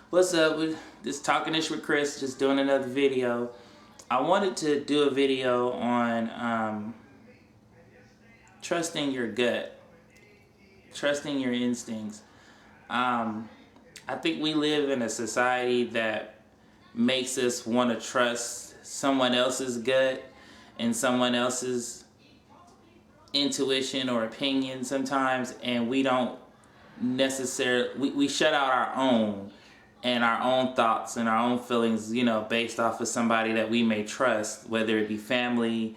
What's up? Just talking ish with Chris, just doing another video. I wanted to do a video on trusting your gut, trusting your instincts. I think we live in a society that makes us want to trust someone else's gut and someone else's intuition or opinion sometimes, and we don't necessarily, we shut out our own and our own thoughts and our own feelings, based off of somebody that we may trust, whether it be family,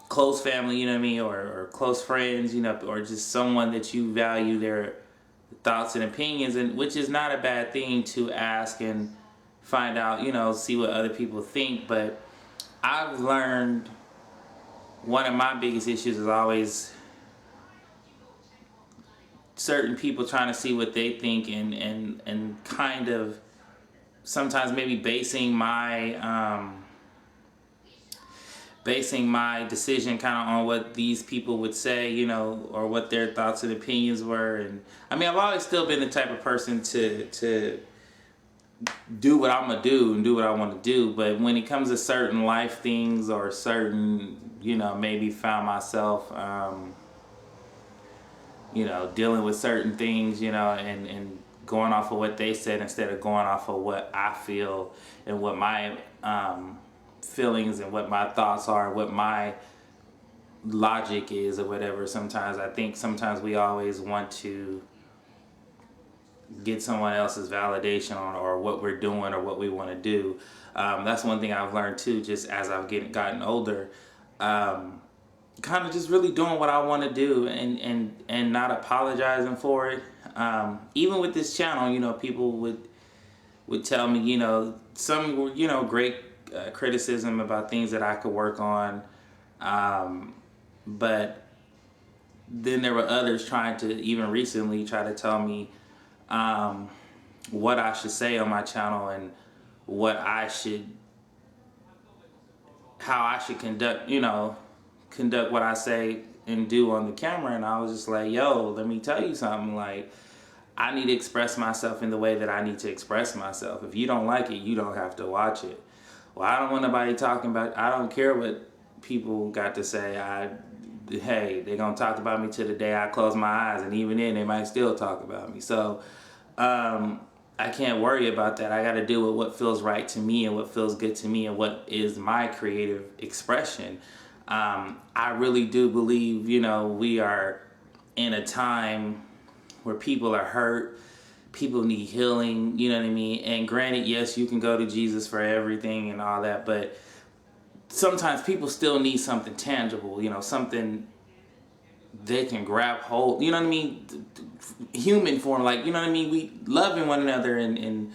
close family, you know what I mean, or close friends, or just someone that you value their thoughts and opinions, and which is not a bad thing to ask and find out, see what other people think. But I've learned one of my biggest issues is always certain people trying to see what they think and kind of sometimes maybe basing my decision kind of on what these people would say, or what their thoughts and opinions were. And I mean, I've always still been the type of person to do what I'm gonna do and do what I want to do, but when it comes to certain life things or certain, maybe found myself dealing with certain things, and going off of what they said instead of going off of what I feel and what my feelings and what my thoughts are, what my logic is or whatever. I think sometimes we always want to get someone else's validation on or what we're doing or what we want to do. That's one thing I've learned too, just as I've gotten older. Kind of just really doing what I want to do and not apologizing for it. Even with this channel, people would tell me, some great criticism about things that I could work on, but then there were others trying to even recently try to tell me what I should say on my channel and how I should conduct what I say and do on the camera. And I was just like, yo, let me tell you something. Like, I need to express myself in the way that I need to express myself. If you don't like it, you don't have to watch it. Well, I don't want nobody talking about, I don't care what people got to say. Hey, they're going to talk about me till the day I close my eyes, and even then they might still talk about me. So I can't worry about that. I got to do what feels right to me and what feels good to me and what is my creative expression. I really do believe, we are in a time where people are hurt, people need healing, you know what I mean? And granted, yes, you can go to Jesus for everything and all that, but sometimes people still need something tangible, something they can grab hold, you know what I mean? Human form, like, you know what I mean? We loving one another and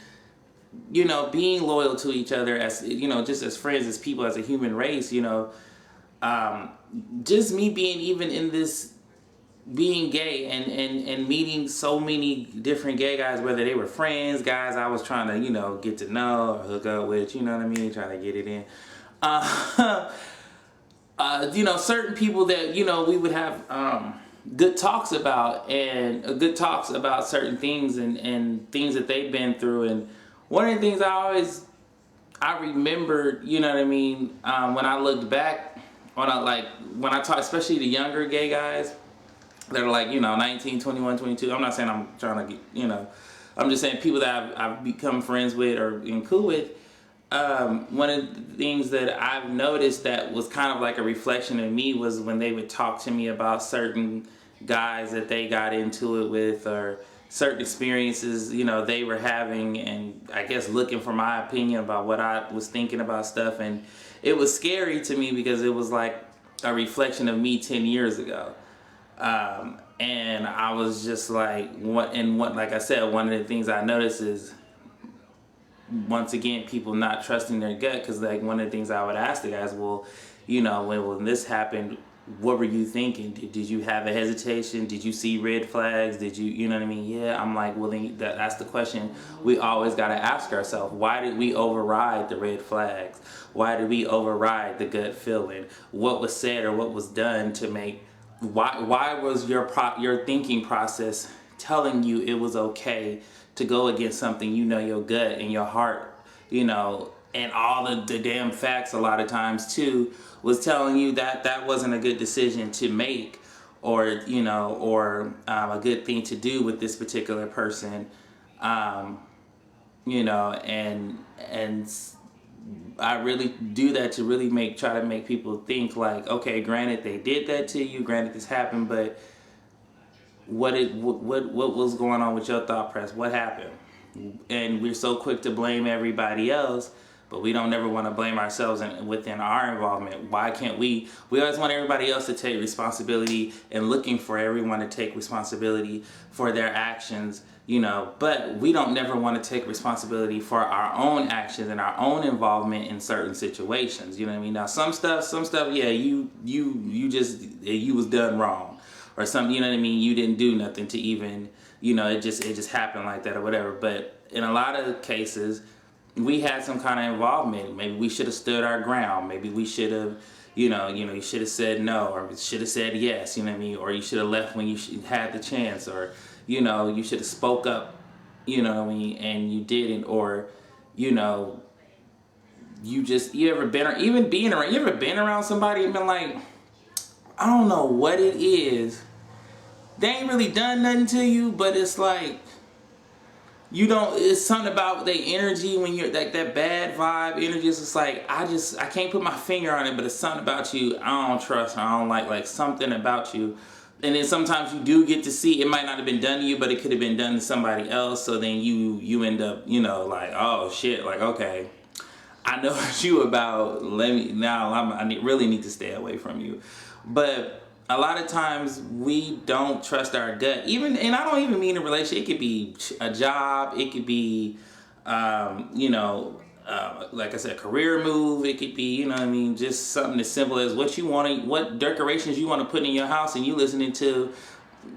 being loyal to each other as, just as friends, as people, as a human race, just me being even in this, being gay and meeting so many different gay guys, whether they were friends, guys I was trying to, get to know or hook up with, you know what I mean, trying to get it in. Certain people that, we would have good talks about and good talks about certain things and things that they've been through. And one of the things I remembered, you know what I mean, when I looked back, when I talk, especially the younger gay guys that are like, 19, 21, 22. I'm not saying I'm trying to get, I'm just saying people that I've become friends with or in cool with. One of the things that I've noticed that was kind of like a reflection of me was when they would talk to me about certain guys that they got into it with or certain experiences, they were having, and I guess looking for my opinion about what I was thinking about stuff. And it was scary to me because it was like a reflection of me 10 years ago. And I was just like, like I said, one of the things I noticed is, once again, people not trusting their gut. Because like one of the things I would ask the guys, well, when this happened, what were you thinking? Did you have a hesitation? Did you see red flags? Did you know what I mean? Yeah. I'm like, well, then that's the question we always got to ask ourselves. Why did we override the red flags? Why did we override the gut feeling? What was said or what was done to make, why was your thinking process telling you it was okay to go against something, you know, your gut and your heart, you know, and all the damn facts a lot of times too was telling you that that wasn't a good decision to make, or you know, or a good thing to do with this particular person, you know, and I really do that to really try to make people think like, okay, granted they did that to you, granted this happened, but what was going on with your thought process? What happened? And we're so quick to blame everybody else, but we don't ever want to blame ourselves within our involvement. Why can't we always want everybody else to take responsibility and looking for everyone to take responsibility for their actions, you know, but we don't never want to take responsibility for our own actions and our own involvement in certain situations, you know what I mean? Now some stuff, yeah, you was done wrong, or something, you know what I mean? You didn't do nothing to even, you know, it just happened like that or whatever. But in a lot of cases, we had some kind of involvement. Maybe we should have stood our ground. Maybe we should have, you should have said no, or should have said yes, you know what I mean? Or you should have left when you had the chance, or, you know, you should have spoke up, you know what I mean, and you didn't, or, you know, you ever been around somebody and been like, I don't know what it is, they ain't really done nothing to you, but it's like, it's something about their energy when you're like that bad vibe energy. It's just like, I can't put my finger on it, but it's something about you I don't trust, I don't like something about you. And then sometimes you do get to see, it might not have been done to you, but it could have been done to somebody else. So then you end up, you know, like, oh shit, like, okay, I know what you about, I really need to stay away from you. But a lot of times we don't trust our gut, and I don't even mean a relationship. It could be a job, it could be, you know, like I said, career move. It could be, you know what I mean, just something as simple as what decorations you want to put in your house, and you listening to,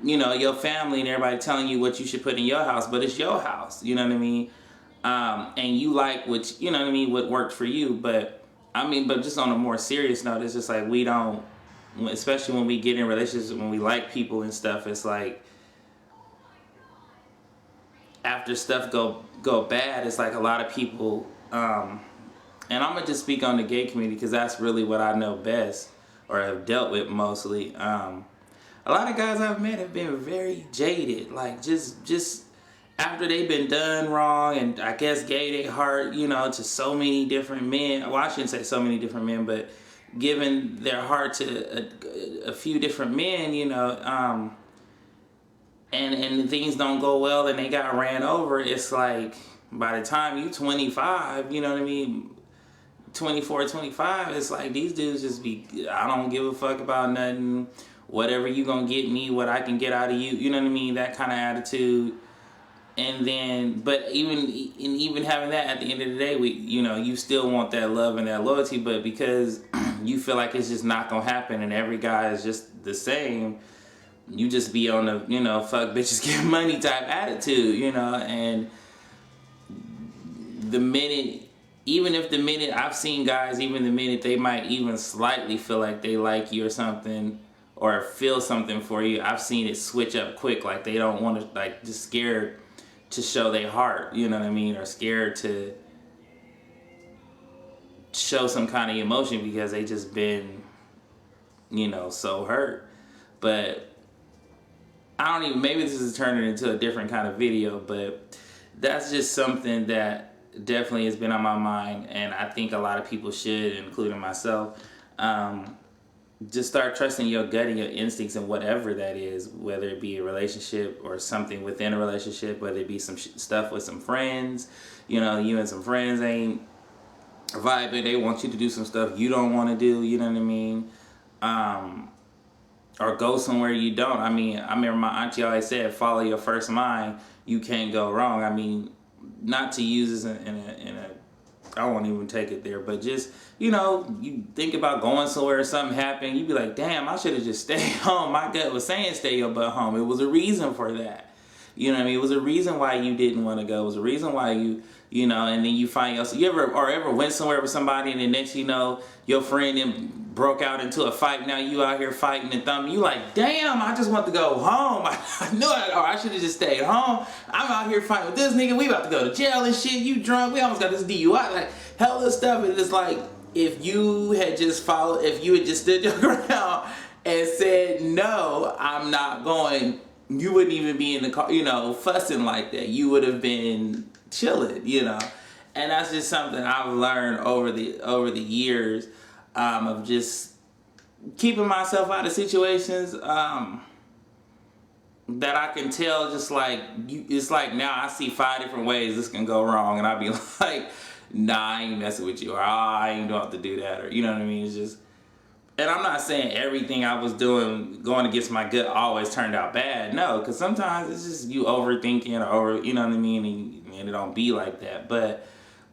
you know, your family and everybody telling you what you should put in your house, but it's your house, you know what I mean, and you like what, you know what I mean, what worked for you. But I mean, but just on a more serious note, it's just like we don't, especially when we get in relationships, when we like people and stuff, it's like after stuff go bad, it's like a lot of people, and I'm gonna just speak on the gay community because that's really what I know best, or have dealt with mostly. A lot of guys I've met have been very jaded, like just after they've been done wrong, and I guess gave their heart, you know, to so many different men. Well, I shouldn't say so many different men, but giving their heart to a few different men, you know, and things don't go well and they got ran over. It's like, by the time you 25, you know what I mean, 24, 25, it's like these dudes just be, I don't give a fuck about nothing, whatever you gonna get me, what I can get out of you, you know what I mean, that kind of attitude. And then, but even having that, at the end of the day, you know, you still want that love and that loyalty, but because you feel like it's just not gonna happen and every guy is just the same, you just be on the, you know, fuck bitches get money type attitude, you know. And I've seen guys, even the minute they might even slightly feel like they like you or something, or feel something for you, I've seen it switch up quick, like they don't want to, like, just scared to show their heart, you know what I mean, or scared to show some kind of emotion because they just been, you know, so hurt. But I don't even, maybe this is turning into a different kind of video, but that's just something that definitely has been on my mind, and I think a lot of people should, including myself, just start trusting your gut and your instincts and whatever that is, whether it be a relationship or something within a relationship, whether it be some stuff with some friends, you know, you and some friends ain't vibing, they want you to do some stuff you don't want to do, you know what I mean, or go somewhere you don't. I mean, I remember my auntie always said, follow your first mind, you can't go wrong. I mean, not to use this in a I won't even take it there, but just, you know, you think about going somewhere, something happened, you be like, damn, I should have just stayed home. My gut was saying stay your butt home. It was a reason for that. You know what I mean? It was a reason why you didn't want to go. It was a reason why you know, and then you find yourself, ever went somewhere with somebody and the next you know, your friend broke out into a fight. Now you out here fighting and thumbing. You like, damn, I just want to go home. I knew it, or I should have just stayed home. I'm out here fighting with this nigga. We about to go to jail and shit. You drunk. We almost got this DUI. Like, hell of stuff. And it's like, if you had just followed, if you had just stood your ground and said, no, I'm not going, you wouldn't even be in the car, you know, fussing like that. You would have been chilling, you know. And that's just something I've learned over the years, of just keeping myself out of situations that I can tell, just like, it's like now I see 5 different ways this can go wrong, and I'd be like, nah, I ain't messing with you, or I ain't gonna have to do that, or you know what I mean? It's just, and I'm not saying everything I was doing, going against my gut, always turned out bad. No, because sometimes it's just you overthinking, or you know what I mean, and it don't be like that. But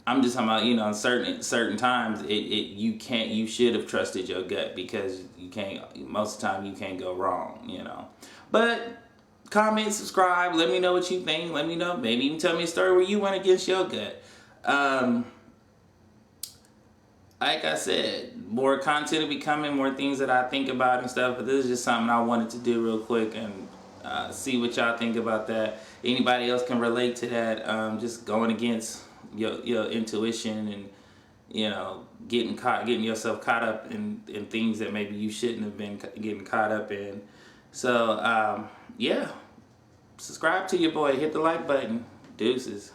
I'm just talking about, you know, certain times you should have trusted your gut, because you can't, most of the time you can't go wrong, you know. But comment, subscribe, let me know what you think. Let me know, maybe even tell me a story where you went against your gut. Like I said, more content will be coming, more things that I think about and stuff, but this is just something I wanted to do real quick and see what y'all think about that. Anybody else can relate to that, just going against your intuition and, you know, getting yourself caught up in things that maybe you shouldn't have been getting caught up in. So, yeah, subscribe to your boy, hit the like button, deuces.